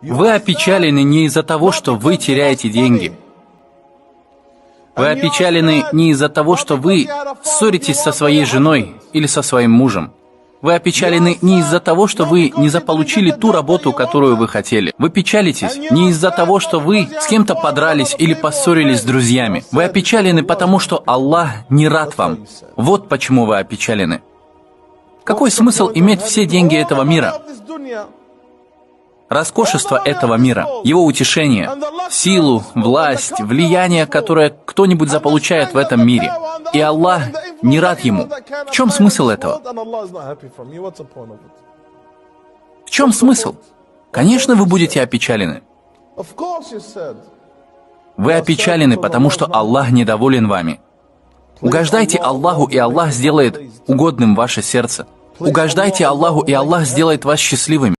Вы опечалены не из-за того, что вы теряете деньги. Вы опечалены не из-за того, что вы ссоритесь со своей женой или со своим мужем. Вы опечалены не из-за того, что вы не заполучили ту работу, которую вы хотели. Вы печалитесь не из-за того, что вы с кем-то подрались или поссорились с друзьями. Вы опечалены потому, что Аллах не рад вам. Вот почему вы опечалены. Какой смысл иметь все деньги этого мира? Роскошество этого мира, его утешение, силу, власть, влияние, которое кто-нибудь заполучает в этом мире. И Аллах не рад ему. В чем смысл этого? В чем смысл? Конечно, вы будете опечалены. Вы опечалены, потому что Аллах недоволен вами. Угождайте Аллаху, и Аллах сделает угодным ваше сердце. Угождайте Аллаху, и Аллах сделает вас счастливыми.